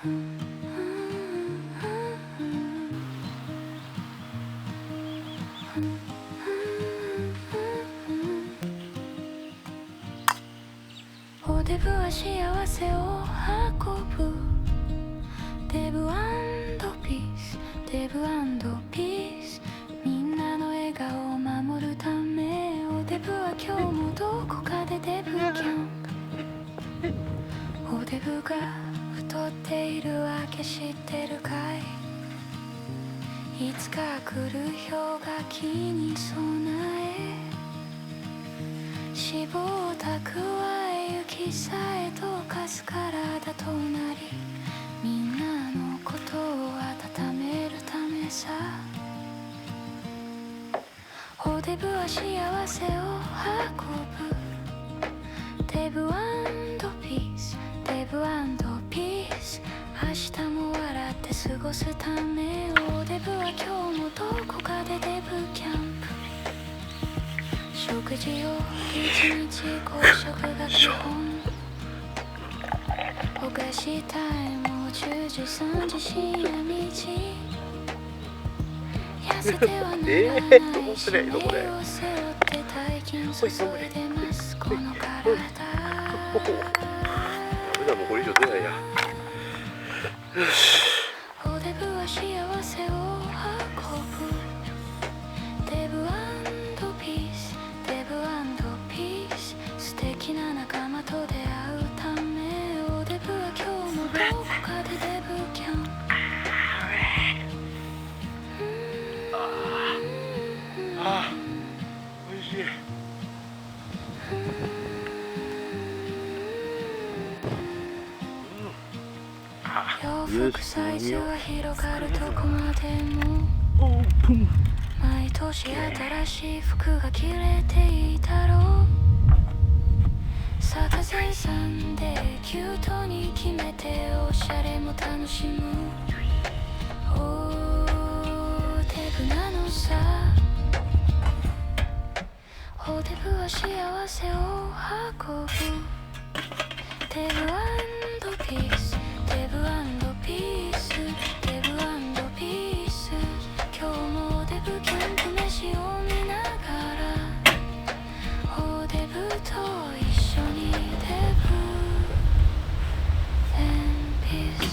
おデブは幸せを運ぶ。デブ&ピース、デブ&ピース。みんなの笑顔を守るため、おデブは今日もどこかでデブキャンプ。おデブが太っているわけ知ってるかい。いつか来る氷河期に備え、脂肪を蓄え雪さえ溶かす体となり、みんなのことを温めるためさ。おデブは幸せを運ぶ。デブ&ピース、デブ&ピース。明日も笑って過ごすため、おデブは今日もどこかでデブキャンプ。食事を一日5食が基本。お菓子タイムを10時3時深夜2時。痩せてはならない使命を背負って大金注いでますこの体。ダメだ、もうこれ以上出ないや。よし。おデブは幸せを運ぶ。デブ&ピース、デブ&ピース。素敵な仲間と出会うため、おデブは今日もどこかでデブキャンプ。ああ、おいしい。洋服サイズは広がるとこまでも。オープン。毎年新しい服が着れていたろう。サタデーサンデーキュートに決めておしゃれも楽しむ。おデブなのさ。おデブは幸せを運ぶ。デブ&ピース、デブ&ピース、デブ&ピース。今日もおデブキャンプ飯を見ながら、おデブと一緒にデブ&ピース。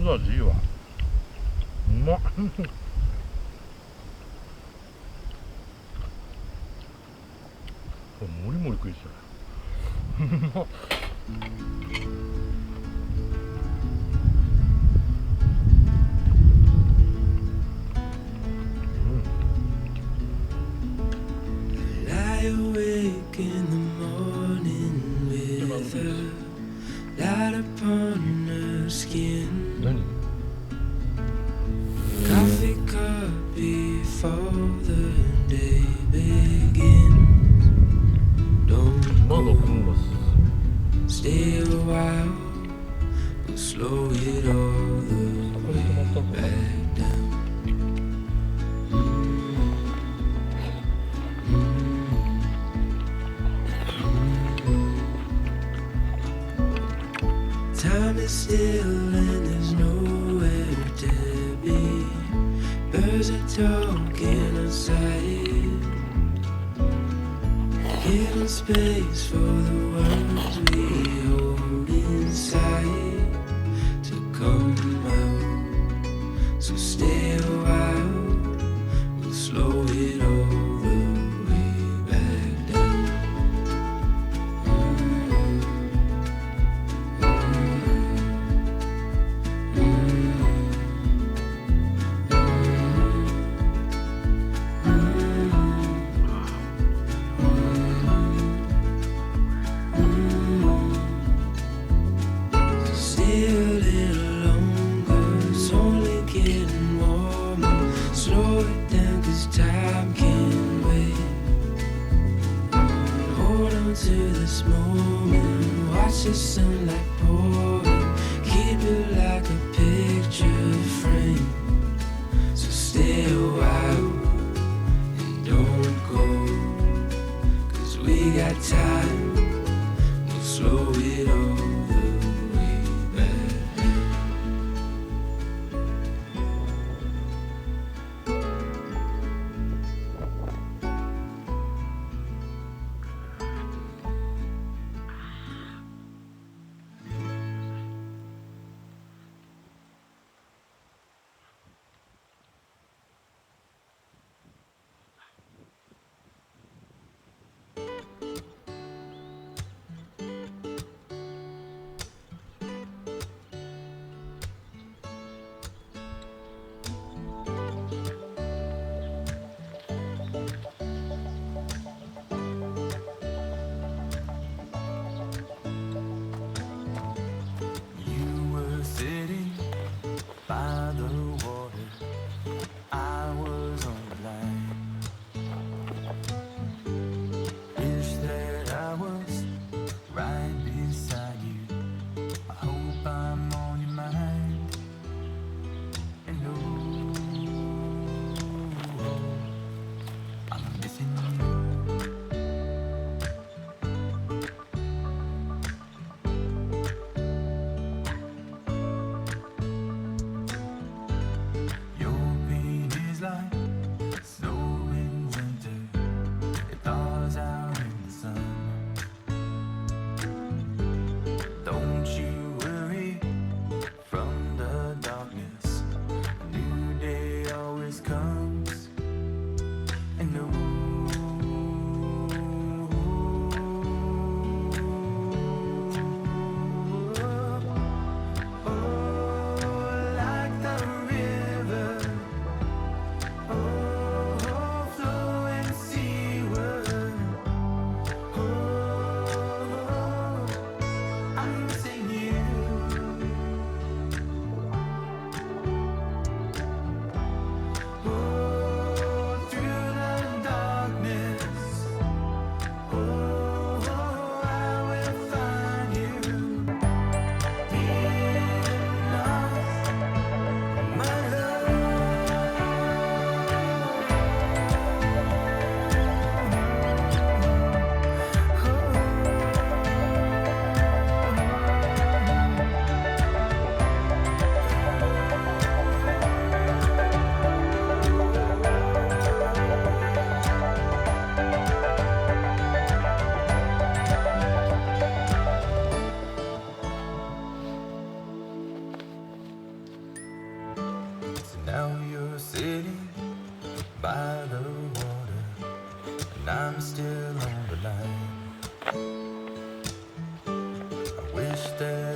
の味いいわ。うまっ。もりもり食いしちゃう。うまっ。Lie awake in the morning with her light upon her skin. 何？ Coffee cup before the day begins. 馬の糞が Stay a while, we'll slow it all the way back down. Time is still and there's nowhere to be. Birds are talking outside. Giving space for the words we hold inside to come out. So stay a while, we'll slow it all the way back down. Stay a little longer, it's only getting warmer. Slow it down 'cause time can't wait. Hold on to this moment, watch the sunlight pouring. Keep it like a picture frame. So stay a while and don't go, 'cause we got time, we'll slow it all the way back down.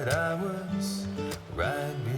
that I was right